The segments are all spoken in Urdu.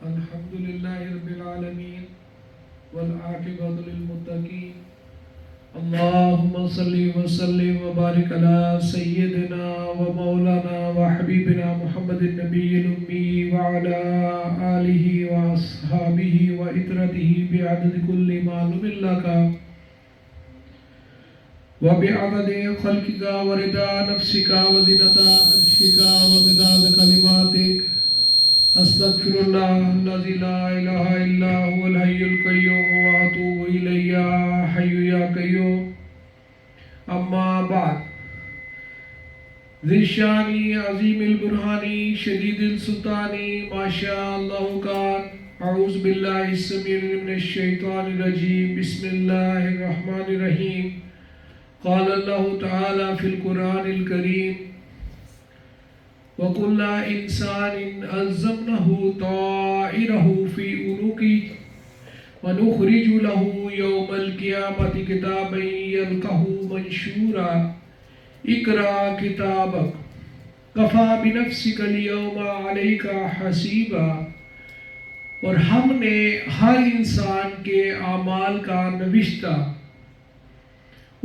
الحمد لله رب العالمين والعاقبة للمتقين اللهم صل وسلم وبارك على سيدنا ومولانا وحبيبنا محمد النبي الأمي وعلى آله وأصحابه وإطرته بعدد كل معلوم لك وبعدد خلقك ورضا نفسك وزنة عرشك ومداد كلماتك استغفر الله الذي لا اله الا هو الحي القيوم واتوب اليه يا حي يا قيوم اما بعد ذي الشان عظيم البرهان شديد السلطان ما شاء الله كان اعوذ بالله السميع من الشيطان الرجيم بسم الله الرحمن الرحيم قال الله تعالى في القرآن الكريم وَكُلَّ إِنسَانٍ أَلْزَمْنَهُ طَائِرَهُ فِي عُنُقِهِ وَنُخْرِجُ لَهُ يَوْمَ الْقِيَامَةِ كِتَابًا يَلْقَاهُ مَنشُورًا اقْرَأْ كِتَابَكَ كَفَى بِنَفْسِكَ الْيَوْمَ عَلَيْكَ حَسِيبًا اور ہم نے ہر انسان کے اعمال کا نوشتہ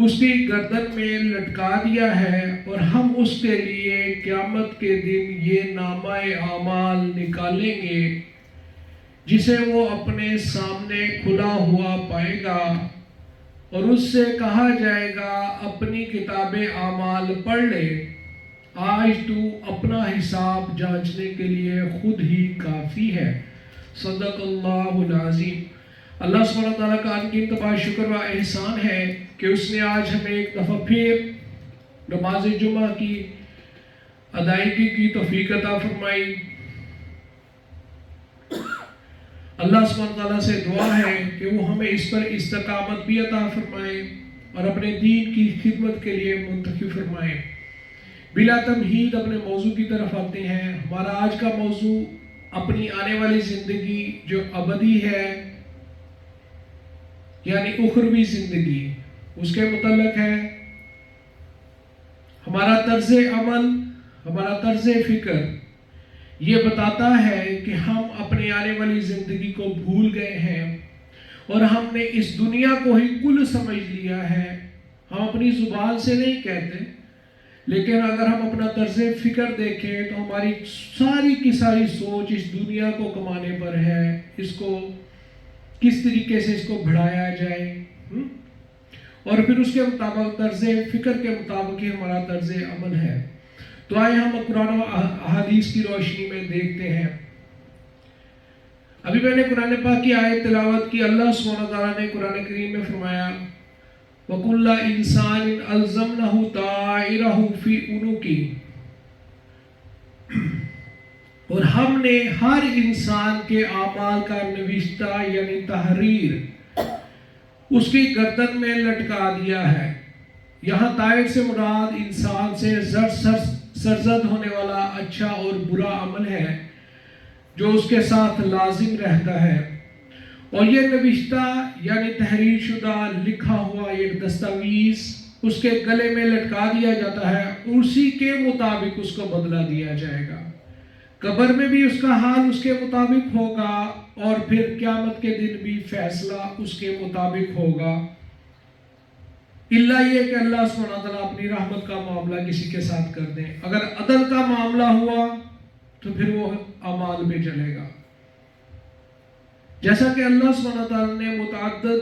اس کی گردن میں لٹکا دیا ہے اور ہم اس کے لیے قیامت کے دن یہ نامہ اعمال نکالیں گے جسے وہ اپنے سامنے کھلا ہوا پائے گا اور اس سے کہا جائے گا اپنی کتاب اعمال پڑھ لے، آج تو اپنا حساب جانچنے کے لیے خود ہی کافی ہے۔ صدق اللہ العظیم۔ اللہ سبحانہ تعالیٰ کا انگنت تباہ شکر و احسان ہے کہ اس نے آج ہمیں ایک دفعہ پھر نماز جمعہ کی ادائیگی کی توفیق عطا فرمائی۔ اللہ سبحانہ تعالیٰ سے دعا ہے کہ وہ ہمیں اس پر استقامت بھی عطا فرمائے اور اپنے دین کی خدمت کے لیے منتخب فرمائے۔ بلا تمہید اپنے موضوع کی طرف آتے ہیں۔ ہمارا آج کا موضوع اپنی آنے والی زندگی جو ابدی ہے یعنی اخروی زندگی، اس کے متعلق ہے۔ ہمارا طرز عمل، ہمارا طرز فکر یہ بتاتا ہے کہ ہم اپنی آنے والی زندگی کو بھول گئے ہیں اور ہم نے اس دنیا کو ہی کل سمجھ لیا ہے۔ ہم اپنی زبان سے نہیں کہتے، لیکن اگر ہم اپنا طرز فکر دیکھیں تو ہماری ساری کی ساری سوچ اس دنیا کو کمانے پر ہے، اس کو کس طریقے سے اس کو بڑھایا جائے، اور پھر اس کے مطابق طرز فکر کے مطابق ہی ہمارا طرز عمل ہے۔ تو آئے ہم قرآن و احادیث کی روشنی میں دیکھتے ہیں۔ ابھی میں نے قرآن پاک کی آیت تلاوت کی۔ اللہ سبحانہ تعالیٰ نے قرآن کریم میں فرمایا وَكُلَّ إِنسَانٍ أَلْزَمْنَهُ طَائِرَهُ فِي عُنُقِهِ، اور ہم نے ہر انسان کے اعمال کا نوشتہ یعنی تحریر اس کی گردن میں لٹکا دیا ہے۔ یہاں طائر سے مراد انسان سے سرزد ہونے والا اچھا اور برا عمل ہے جو اس کے ساتھ لازم رہتا ہے، اور یہ نوشتہ یعنی تحریر شدہ لکھا ہوا ایک دستاویز اس کے گلے میں لٹکا دیا جاتا ہے، اسی کے مطابق اس کو بدلا دیا جائے گا۔ قبر میں بھی اس کا حال اس کے مطابق ہوگا اور پھر قیامت کے دن بھی فیصلہ اس کے مطابق ہوگا، اللہ یہ کہ اللہ سبحانہ تعالیٰ اپنی رحمت کا معاملہ کسی کے ساتھ کر دیں۔ اگر عدل کا معاملہ ہوا تو پھر وہ اعمال پہ چلے گا، جیسا کہ اللہ سبحانہ تعالیٰ نے متعدد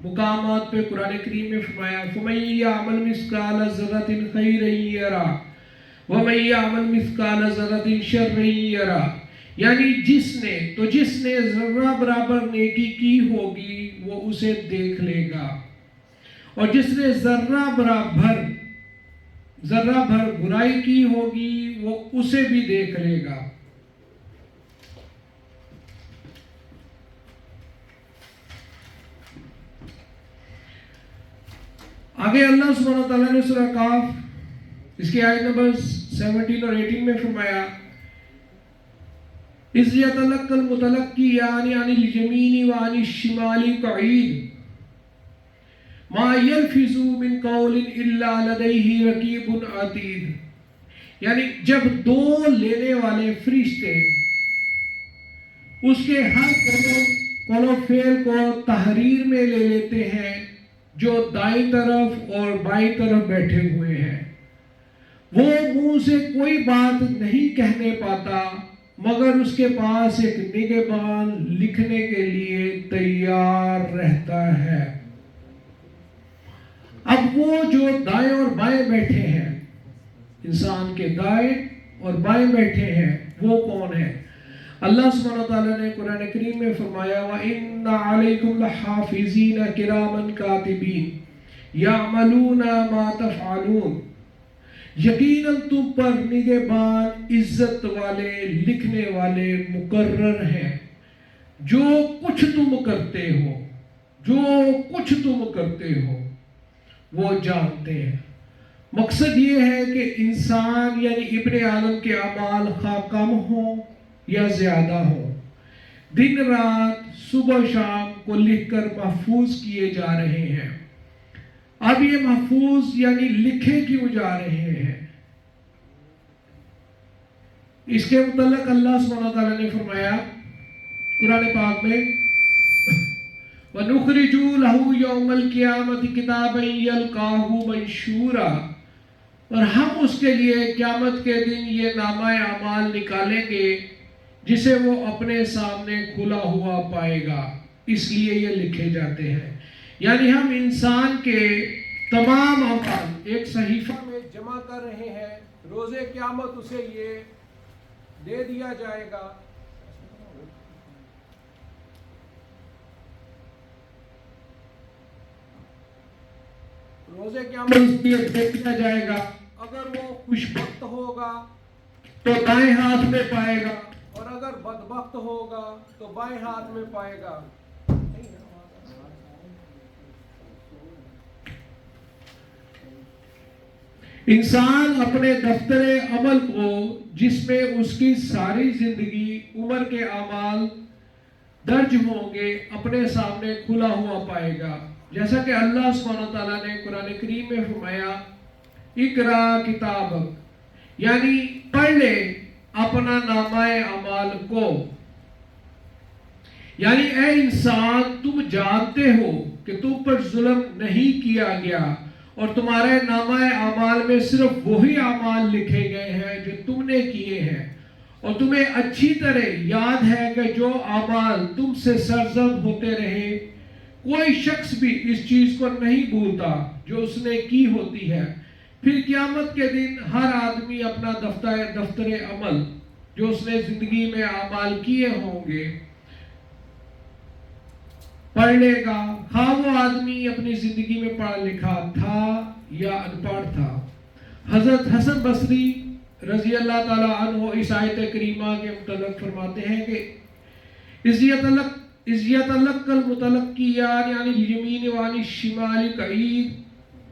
مقامات پہ قرآن کریم میں فرمایا فَمَن يَعْمَلْ مِثْقَالَ ذَرَّةٍ خَيْرًا يَرَهُ وَمَن يَعْمَلْ مِثْقَالَ ذَرَّةٍ شَرًّا يَرَهُ، یعنی جس نے ذرہ برابر نیکی کی ہوگی وہ اسے دیکھ لے گا، اور جس نے ذرہ بھر برائی کی ہوگی وہ اسے بھی دیکھ لے گا۔ آگے اللہ سبحانہ تعالیٰ نے سورہ کاف اس کی آیت نمبر 17 اور 18 میں فرمایا اِذْ يَتَلَقَّى الْمُتَلَقِّيَانِ عَنِ الْيَمِينِ وَعَنِ الشِّمَالِ قَعِيدٌ مَا يَلْفِظُ مِنْ قَوْلٍ إِلَّا لَدَيْهِ رَقِيبٌ عَتِيدٌ، یعنی جب دو لینے والے فرشتے اس کے ہر قول و فعل کو تحریر میں لے لیتے ہیں جو دائیں طرف اور بائیں طرف بیٹھے ہوئے ہیں۔ وہ منہ سے کوئی بات نہیں کہنے پاتا مگر اس کے پاس ایک نگہبان لکھنے کے لیے تیار رہتا ہے۔ اب وہ جو دائیں اور بائیں بیٹھے ہیں، انسان کے دائیں اور بائیں بیٹھے ہیں، وہ کون ہیں؟ اللہ سبحانہ وتعالیٰ نے قرآن کریم میں فرمایا وَإِنَّ عَلَيْكُمْ لَحَافِظِينَ كِرَامًا كَاتِبِينَ يَعْمَلُونَ مَا تَفْعَلُونَ، یقیناً تم پر نگہبان عزت والے لکھنے والے مقرر ہیں، جو کچھ تم کرتے ہو، جو کچھ تم کرتے ہو وہ جانتے ہیں۔ مقصد یہ ہے کہ انسان یعنی ابن آدم کے اعمال خواہ کم ہوں یا زیادہ ہوں، دن رات صبح شام کو لکھ کر محفوظ کیے جا رہے ہیں۔ اب یہ محفوظ یعنی لکھے کیوں جا رہے ہیں؟ اس کے متعلق اللہ سبحانہ وتعالیٰ نے فرمایا قرآن پاک میں وَنُخْرِجُ لَهُ يَوْمَ الْقِيَامَةِ كِتَابًا يَلْقَاهُ مَنشُورًا، اور ہم اس کے لیے قیامت کے دن یہ نامہ اعمال نکالیں گے جسے وہ اپنے سامنے کھلا ہوا پائے گا، اس لیے یہ لکھے جاتے ہیں۔ یعنی ہم انسان کے تمام اعمال ایک صحیفہ میں جمع کر رہے ہیں، روز قیامت اسے یہ دے دیا جائے گا۔ روز قیامت اسے دے دیا جائے گا، اگر وہ خوش بخت ہوگا تو دائیں ہاتھ میں پائے گا، اور اگر بدبخت ہوگا تو بائیں ہاتھ میں پائے گا۔ انسان اپنے دفتر عمل کو جس میں اس کی ساری زندگی عمر کے اعمال درج ہوں گے اپنے سامنے کھلا ہوا پائے گا، جیسا کہ اللہ سبحانہ وتعالیٰ نے قرآن کریم میں فرمایا اقرا کتابک، یعنی پڑھ لے اپنا نامہ اعمال کو۔ یعنی اے انسان تم جانتے ہو کہ تم پر ظلم نہیں کیا گیا اور تمہارے نامہ اعمال میں صرف وہی اعمال لکھے گئے ہیں جو تم نے کیے ہیں، اور تمہیں اچھی طرح یاد ہے کہ جو اعمال تم سے سرزد ہوتے رہے کوئی شخص بھی اس چیز کو نہیں بھولتا جو اس نے کی ہوتی ہے۔ پھر قیامت کے دن ہر آدمی اپنا دفتر عمل جو اس نے زندگی میں اعمال کیے ہوں گے پڑھ لے گا، خواہ وہ آدمی اپنی زندگی میں پڑھا لکھا تھا یا ان پڑھ تھا۔ حضرت حسن بصری رضی اللہ تعالیٰ عنہ اس آیت کریمہ کے متعلق فرماتے ہیں کہ اِذْ يَتَلَقَّى الْمُتَلَقِّيَانِ عَنِ الْيَمِينِ وَعَنِ الشِّمَالِ قَعِيدٌ،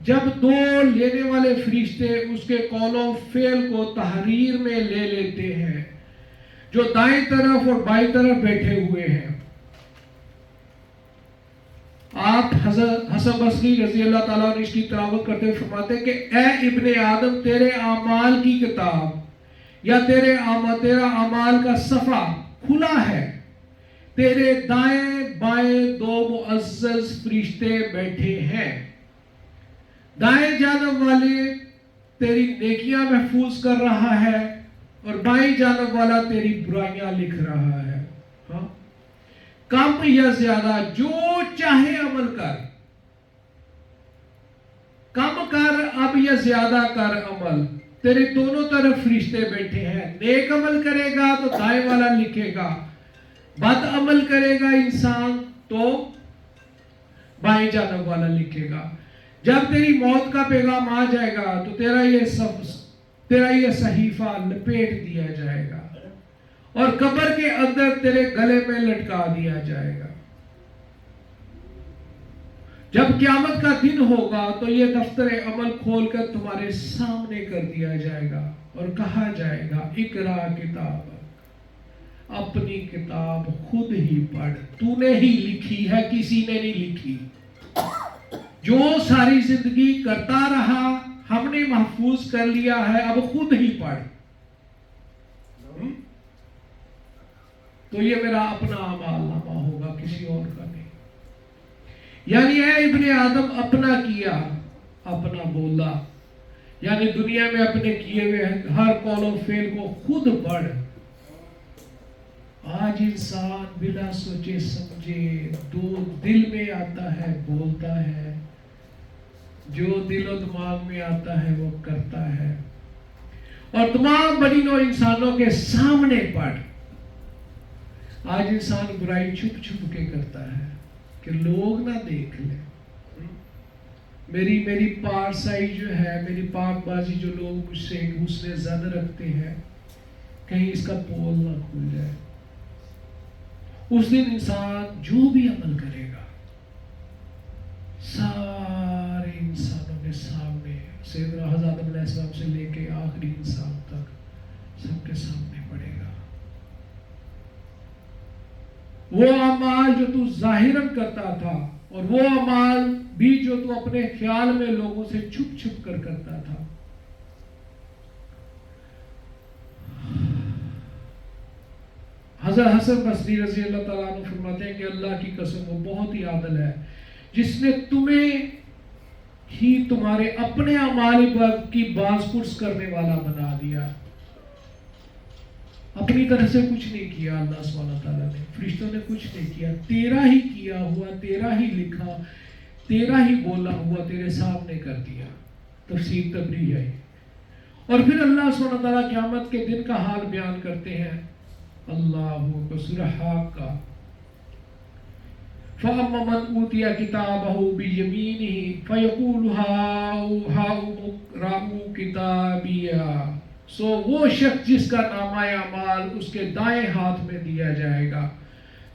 جب دو لینے والے فرشتے اس کے قول و فعل کو تحریر میں لے لیتے ہیں جو دائیں طرف اور بائیں طرف بیٹھے ہوئے ہیں۔ آپ حضرت حسن بصری رضی اللہ تعالیٰ عنہ اس کی تلاوت کرتے ہوئے فرماتے ہیں کہ اے ابن آدم تیرے اعمال کی کتاب یا تیرا اعمال کا صفحہ کھلا ہے، تیرے دائیں بائیں دو معزز فرشتے بیٹھے ہیں، دائیں جانب والے تیری نیکیاں محفوظ کر رہا ہے اور بائیں جانب والا تیری برائیاں لکھ رہا ہے۔ ہاں، کم یا زیادہ جو چاہے عمل کر، کم کر اب یا زیادہ کر عمل، تیرے دونوں طرف فرشتے بیٹھے ہیں۔ نیک عمل کرے گا تو دائیں والا لکھے گا، بد عمل کرے گا انسان تو بائیں جانب والا لکھے گا۔ جب تیری موت کا پیغام آ جائے گا تو تیرا یہ صحیفہ لپیٹ دیا جائے گا اور قبر کے اندر تیرے گلے میں لٹکا دیا جائے گا۔ جب قیامت کا دن ہوگا تو یہ دفتر عمل کھول کر تمہارے سامنے کر دیا جائے گا اور کہا جائے گا اقرا کتابک، اپنی کتاب خود ہی پڑھ، تو نے ہی لکھی ہے، کسی نے نہیں لکھی۔ جو ساری زندگی کرتا رہا ہم نے محفوظ کر لیا ہے، اب خود ہی پڑھ۔ تو یہ میرا اپنا اعمال نامہ ہوگا، کسی اور کا نہیں۔ یعنی اے ابن آدم، اپنا کیا اپنا بولا، یعنی دنیا میں اپنے کیے ہوئے ہر قول و فعل کو خود پڑھ۔ آج انسان بلا سوچے سمجھے دو دل میں آتا ہے بولتا ہے، جو دل و دماغ میں آتا ہے وہ کرتا ہے، اور تمام بڑی نوع انسانوں کے سامنے پڑھ۔ آج انسان برائی چھپ چھپ کے کرتا ہے کہ لوگ نہ دیکھ لیں، میری پارسائی جو ہے، میری پاک بازی جو لوگ مجھ سے حسن ظن رکھتے ہیں، کہیں اس کا پول نہ کھل جائے۔ اس دن انسان جو بھی عمل کرے گا سارے انسانوں کے سامنے، سیدنا حضرت آدم علیہ السلام سے لے کے آخری انسان تک سب کے سامنے پڑے گا۔ وہ اعمال جو تو ظاہراً کرتا تھا، اور وہ اعمال بھی جو تو اپنے خیال میں لوگوں سے چھپ چھپ کر کرتا تھا۔ حضرت حسن بصری رضی اللہ تعالیٰ عنہ فرماتے ہیں کہ اللہ کی قسم وہ بہت ہی عادل ہے، جس نے تمہیں ہی تمہارے اپنے اعمال کی باز پرس کرنے والا بنا دیا۔ اپنی طرح سے کچھ نہیں کیا اللہ سبحانہ تعالیٰ نے، فرشتوں نے کچھ نہیں کیا، تیرا ہی کیا ہوا، تیرا ہی لکھا، تیرا ہی بولا ہوا تیرے سامنے کر دیا۔ تفسیر تبری ہے۔ اور پھر اللہ سبحانہ تعالیٰ قیامت کے دن کا حال بیان کرتے ہیں، اللہ سورہ حاق کا، فَأَمَّا مَنْ أُوتِيَ كِتَابَهُ بِيَمِينِهِ فَيَقُولُ هَاؤُمُ اقْرَءُوا كِتَابِيَهْ۔ سو وہ شخص جس کا نامہ اعمال اس کے دائیں ہاتھ میں دیا جائے گا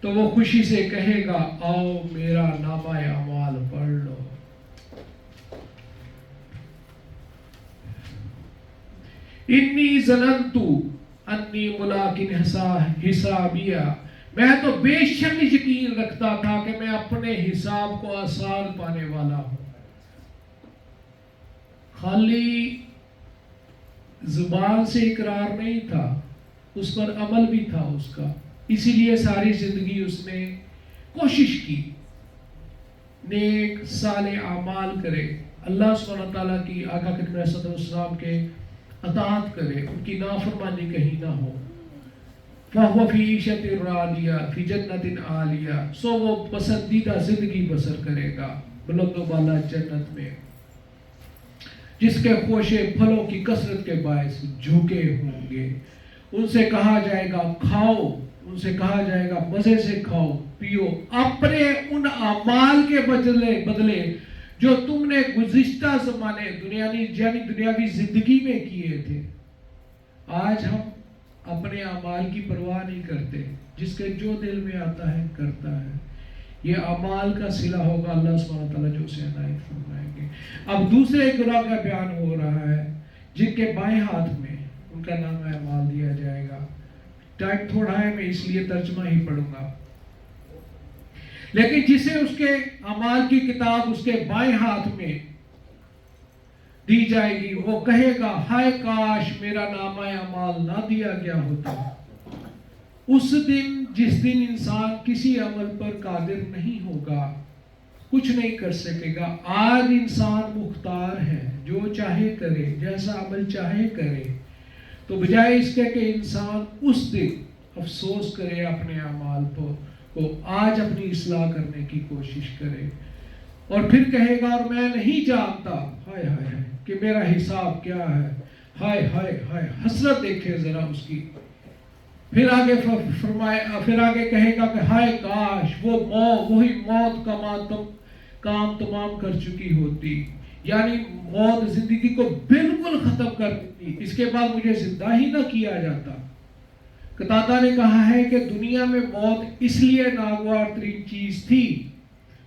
تو وہ خوشی سے کہے گا، آؤ میرا نامہ اعمال پڑھ لو۔ انی ظننت انی ملاق حسابیہ، میں تو بے شک یقین رکھتا تھا کہ میں اپنے حساب کو آسان پانے والا ہوں۔ خالی زبان سے اقرار نہیں تھا، اس پر عمل بھی تھا اس کا، اسی لیے ساری زندگی اس نے کوشش کی نیک صالح اعمال کرے، اللہ سبحانہ تعالیٰ کی آقا کریم علیہ السلام کے اطاعت کرے، ان کی نافرمانی کہیں نہ ہو۔ فَهُوَ فِي عِيشَةٍ رَاضِيَةٍ فِي جَنَّةٍ عَالِيَةٍ، سو وہ پسندیدہ زندگی بسر کرے گا بلند و بالا جنت میں، جس کے خوشے پھلوں کی کثرت کے باعث جھوکے ہوں گے۔ ان سے کہا جائے گا کھاؤ، ان سے کہا جائے گا مزے سے کھاؤ پیو، اپنے ان اعمال کے بدلے جو تم نے گزشتہ زمانے دنیاوی زندگی میں کیے تھے۔ آج ہم اپنے اعمال کی پرواہ نہیں کرتے، جس کے جو دل میں آتا ہے کرتا ہے۔ یہ اعمال کا صلہ ہوگا اللہ سبحانہ تعالیٰ جو اسے عنایت فرمائیں گے۔ اب دوسرے گروہ کا بیان ہو رہا ہے جن کے بائیں ہاتھ میں ان کا نام اعمال دیا جائے گا۔ ٹائم تھوڑا ہے، میں اس لیے ترجمہ ہی پڑھوں گا۔ لیکن جسے اس کے اعمال کی کتاب اس کے بائیں ہاتھ میں دی جائے گی، وہ کہے گا ہائے کاش میرا نامہ اعمال نہ دیا گیا ہوتا۔ اس دن جس دن انسان کسی عمل پر قادر نہیں ہوگا، کچھ نہیں کر سکے گا۔ آج انسان مختار ہے، جو چاہے کرے، جیسا عمل چاہے کرے، تو بجائے اس کے کہ انسان اس دن افسوس کرے اپنے اعمال کو آج اپنی اصلاح کرنے کی کوشش کرے، اور پھر کہے گا اور میں نہیں جانتا ہائے ہائے کہ میرا حساب کیا ہے، ہائے ہائے ہائے، حسرت دیکھے ذرا اس کی۔ پھر آگے کہے گا کہ ہائے کاش وہی موت کا کام تمام کر چکی ہوتی، یعنی موت زندگی کو بالکل ختم کر دیتی، اس کے بعد مجھے زندہ ہی نہ کیا جاتا۔ قتادہ نے کہا ہے کہ دنیا میں موت اس لیے ناگوار ترین چیز تھی،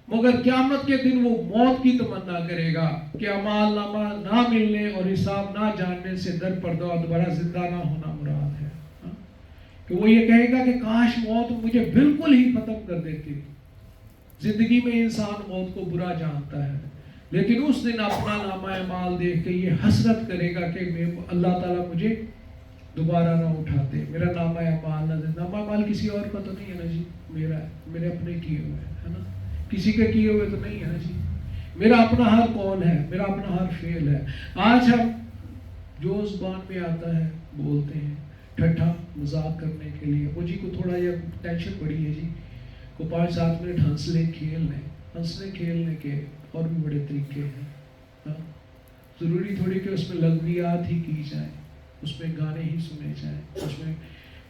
مگر قیامت کے دن وہ موت کی تمنا کرے گا کہ اعمال نامہ نہ ملنے اور حساب نہ جاننے سے در پردہ دوبارہ زندہ نہ ہونا مراد ہے، کہ وہ یہ کہے گا کہ کاش موت مجھے بالکل ہی ختم کر دیتی۔ زندگی میں انسان موت کو برا جانتا ہے، لیکن اس دن اپنا نامہ اعمال دیکھ کے یہ حسرت کرے گا کہ اللہ تعالیٰ مجھے دوبارہ نہ اٹھاتے، میرا نامہ اعمال نہ دے. نامہ اعمال کسی اور کا تو نہیں ہے نا جی، میرا ہے، میرے اپنے کیے ہوئے ہے نا، کسی کے کیے ہوئے تو نہیں ہے نا جی. میرا اپنا ہر قول ہے، میرا اپنا ہر فعل ہے. آج ہم جو زبان میں آتا ہے بولتے ہیں، ٹھٹھا مذاق کرنے کے لیے. وہ جی کو تھوڑا یہ ٹینشن بڑی ہے جی، کو 5-7 منٹ ہنس لیں کھیل لیں. ہنسنے کھیلنے کے اور بھی بڑے طریقے ہیں. ضروری تھوڑی کہ اس میں لغویات ہی کی جائیں، اس میں گانے ہی سنے جائیں، اس میں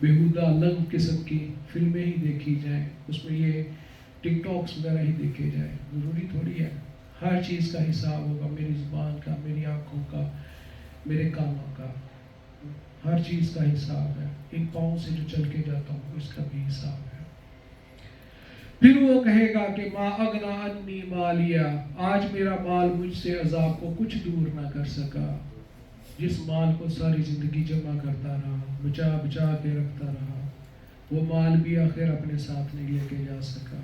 بیہودہ لغو قسم کی فلمیں ہی دیکھی جائیں، اس میں یہ ٹک ٹاکس وغیرہ ہی دیکھے جائیں. ضروری تھوڑی ہے. ہر چیز کا حساب ہوگا، میری زبان کا، میری آنکھوں کا، میرے کانوں کا، ہر چیز کا حساب ہے. ان پاؤں سے جو چل کے جاتا ہوں اس کا بھی حساب ہے. پھر وہ کہے گا کہ ما اغنا انی مالیا، آج میرا مال مجھ سے عذاب کو کچھ دور نہ کر سکا. جس مال کو ساری زندگی جمع کرتا رہا، بچا بچا کے رکھتا رہا، وہ مال بھی آخر اپنے ساتھ نہیں لے کے جا سکا.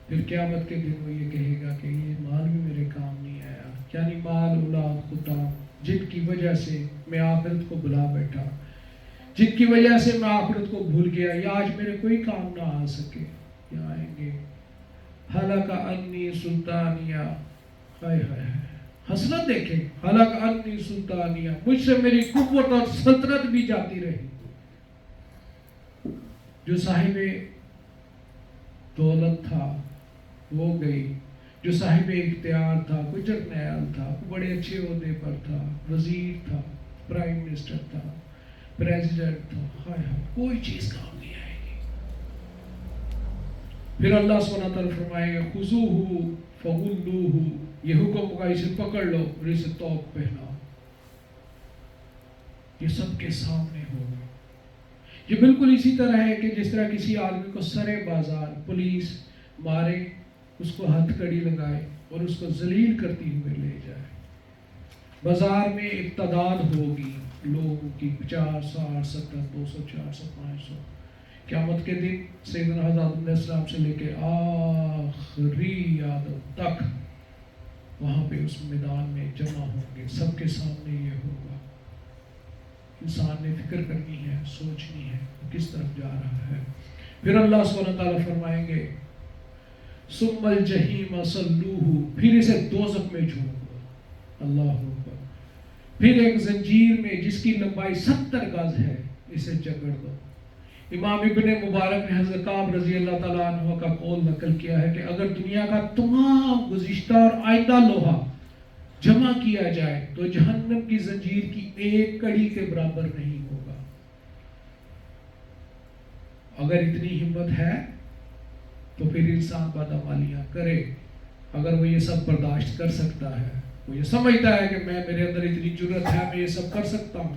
پھر قیامت کے دن وہ یہ کہے گا کہ یہ مال بھی میرے کام نہیں آیا. یعنی مال، اولاد، خدا، جن کی وجہ سے میں آخرت کو بلا بیٹھا، جن کی وجہ سے میں آخرت کو بھول گیا، یا آج میرے کوئی کام نہ آ سکے، یا آئیں گے. حلق انی سلطانیہ، ہائے ہائے حسرت دیکھیں. حلق انی سلطانیہ، مجھ سے میری قوت اور سلطنت بھی جاتی رہی. جو صاحب دولت تھا وہ گئی، جو صاحب اختیار تھا، کوئی جرنیل تھا، کوئی بڑے اچھے عہدے پر تھا، وزیر تھا، پرائم منسٹر تھا، پریزیڈنٹ تھا، ہائے ہائے کوئی چیز کام نہیں آئے گی. پھر اللہ سبحانہ وتعالی فرمائے گا خذوہ فغلوہ، یہ حکم ہوگا اسے پکڑ لو اور اسے توق پہناؤ. یہ سب کے سامنے ہوگا. یہ بالکل اسی طرح ہے کہ جس طرح کسی آدمی کو سرے بازار پولیس مارے، اس کو ہتھ کڑی لگائے اور اس کو ذلیل کرتی ہوئے لے جائے. بازار میں ایک تعداد ہوگی لوگوں کی، 50، 60، 70، 200، 400، 500. قیامت کے دن سیدنا حضرت علیہ السلام سے لے کے آخری آدم تک وہاں پہ اس میدان میں جمع ہوں گے. سب کے سامنے یہ ہوگا. انسان نے فکر کرنی ہے، سوچنی ہے کس طرف جا رہا ہے. پھر اللہ سبحانہ تعالیٰ فرمائیں گے ثم الجحیم صلوہ، پھر اسے دوزخ میں جھونک دو. اللہ اکبر. پھر ایک زنجیر میں جس کی لمبائی 70 گز ہے اسے جکڑ دو. امام ابن مبارک نے حضرت کعب رضی اللہ تعالیٰ عنہ کا قول نقل کیا ہے کہ اگر دنیا کا تمام گزشتہ اور آئندہ لوہا جمع کیا جائے تو جہنم کی زنجیر کی ایک کڑی کے برابر نہیں ہوگا. اگر اتنی ہمت ہے تو پھر انسان بدعمالیاں کرے. اگر وہ یہ سب برداشت کر سکتا ہے، وہ یہ سمجھتا ہے کہ میرے اندر اتنی جرأت ہے، میں یہ سب کر سکتا ہوں،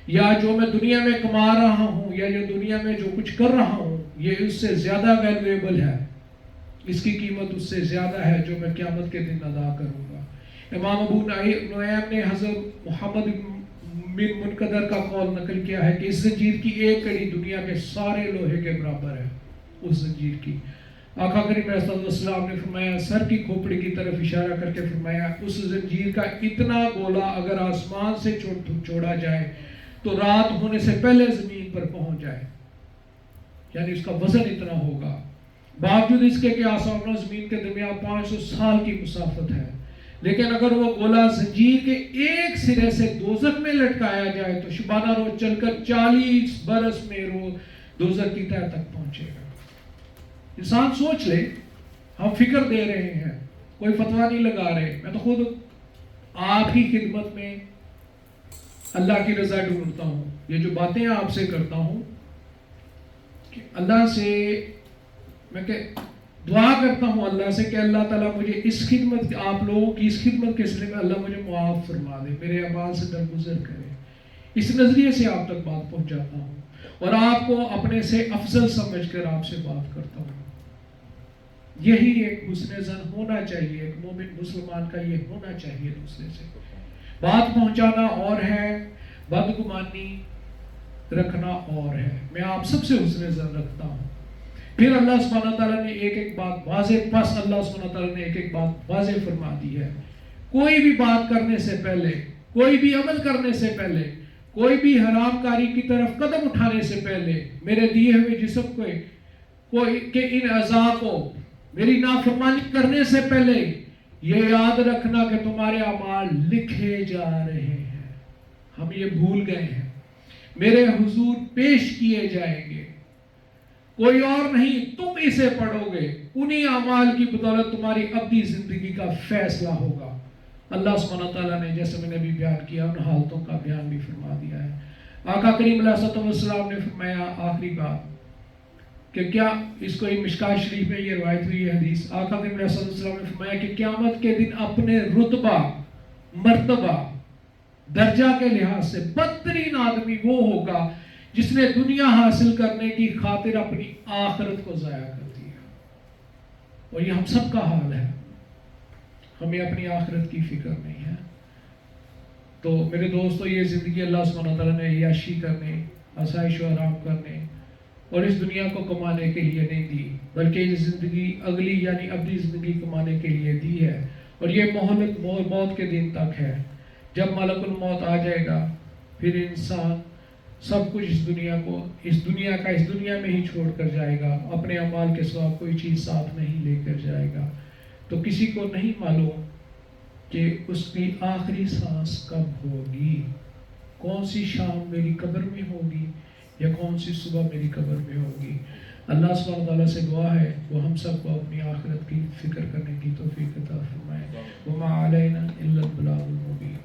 یا جو میں دنیا میں کما رہا ہوں یا جو دنیا میں جو کچھ کر رہا ہوں یہ اس سے زیادہ ویلیویبل ہے، اس کی قیمت اس سے زیادہ ہے جو میں قیامت کے دن ادا کروں گا. امام ابو نعیم نے حضرت محمد بن منقدر کا قول نقل کیا ہے کہ اس زنجیر کی ایک کڑی دنیا کے سارے لوہے کے برابر ہے. اس زنجیر کی آقا کریم صلی اللہ علیہ وسلم نے فرمایا، سر کی کھوپڑی کی طرف اشارہ کر کے فرمایا اس زنجیر کا اتنا گولا اگر آسمان سے چھوڑا جائے تو رات ہونے سے پہلے زمین پر پہنچ جائے. یعنی اس کا وزن اتنا ہوگا. باوجود اس کے کہ آسمان و زمین کے درمیان 500 سال کی مسافت ہے، لیکن اگر وہ گولا زنجیر کے ایک سرے سے دوزخ میں لٹکایا جائے تو شبانہ روز چل کر 40 برس میں دوزخ کی تہہ تک پہنچے گا. انسان سوچ لے، ہم فکر دے رہے ہیں، کوئی فتویٰ نہیں لگا رہے. میں تو خود آپ کی خدمت میں اللہ کی رضا ڈھونڈتا ہوں. یہ جو باتیں آپ سے کرتا ہوں کہ اللہ سے میں کہ دعا کرتا ہوں اللہ سے کہ اللہ تعالیٰ مجھے اس خدمت، آپ لوگوں کی اس خدمت کے سلسلے میں اللہ مجھے معاف فرما دے، میرے اعمال سے درگزر کرے. اس نظریے سے آپ تک بات پہنچاتا ہوں اور آپ کو اپنے سے افضل سمجھ کر آپ سے بات کرتا ہوں. یہی ایک حسن ظن ہونا چاہیے، ایک مومن مسلمان کا یہ ہونا چاہیے. دوسرے سے بات پہنچانا اور ہے، بدگمانی رکھنا اور ہے. میں آپ سب سے حسن ظن رکھتا ہوں. پھر اللہ سبحانہ تعالیٰ نے ایک ایک بات واضح، پس اللہ سبحانہ تعالیٰ نے ایک ایک بات واضح فرما دی ہے. کوئی بھی بات کرنے سے پہلے، کوئی بھی عمل کرنے سے پہلے کوئی بھی حرام کاری کی طرف قدم اٹھانے سے پہلے میرے دیے ہوئے جسم کے ان اعضاء کو میری نافرمانی کرنے سے پہلے یہ یاد رکھنا کہ تمہارے اعمال لکھے جا رہے ہیں. ہم یہ بھول گئے ہیں. میرے حضور پیش کیے جائیں گے. کوئی اور نہیں، تم اسے پڑھو گے. انہی اعمال کی بدولت تمہاری ابدی زندگی کا فیصلہ ہوگا. اللہ سبحانہ تعالیٰ نے جیسے میں نے بھی بیان کیا ان حالتوں کا بیان بھی فرما دیا ہے. آقا کریم علیہ الصلوۃ والسلام نے فرمایا آخری بات کہ کیا اس کو مشکاہ شریف میں یہ روایت ہوئی ہے حدیث. آقا کریم علیہ الصلوۃ والسلام نے فرمایا کہ قیامت کے دن اپنے رتبہ، مرتبہ، درجہ کے لحاظ سے بدترین آدمی وہ ہوگا جس نے دنیا حاصل کرنے کی خاطر اپنی آخرت کو ضائع کر دیا. اور یہ ہم سب کا حال ہے. ہمیں اپنی آخرت کی فکر نہیں ہے. تو میرے دوستو، یہ زندگی اللہ سبحانہ تعالیٰ نے عیاشی کرنے، آسائش و آرام کرنے اور اس دنیا کو کمانے کے لیے نہیں دی، بلکہ یہ زندگی اگلی یعنی ابدی زندگی کمانے کے لیے دی ہے. اور یہ مہلت موت کے دن تک ہے. جب ملک الموت آ جائے گا پھر انسان سب کچھ اس دنیا میں ہی چھوڑ کر جائے گا. اپنے اعمال کے سوا کوئی چیز ساتھ نہیں لے کر جائے گا. تو کسی کو نہیں معلوم کہ اس کی آخری سانس کب ہوگی، کون سی شام میری قبر میں ہوگی یا کون سی صبح میری قبر میں ہوگی. اللہ سبحانہ تعالیٰ سے دعا ہے وہ ہم سب کو اپنی آخرت کی فکر کرنے کی توفیق عطا فرمائے. وما علینا الا البلاغ المبین.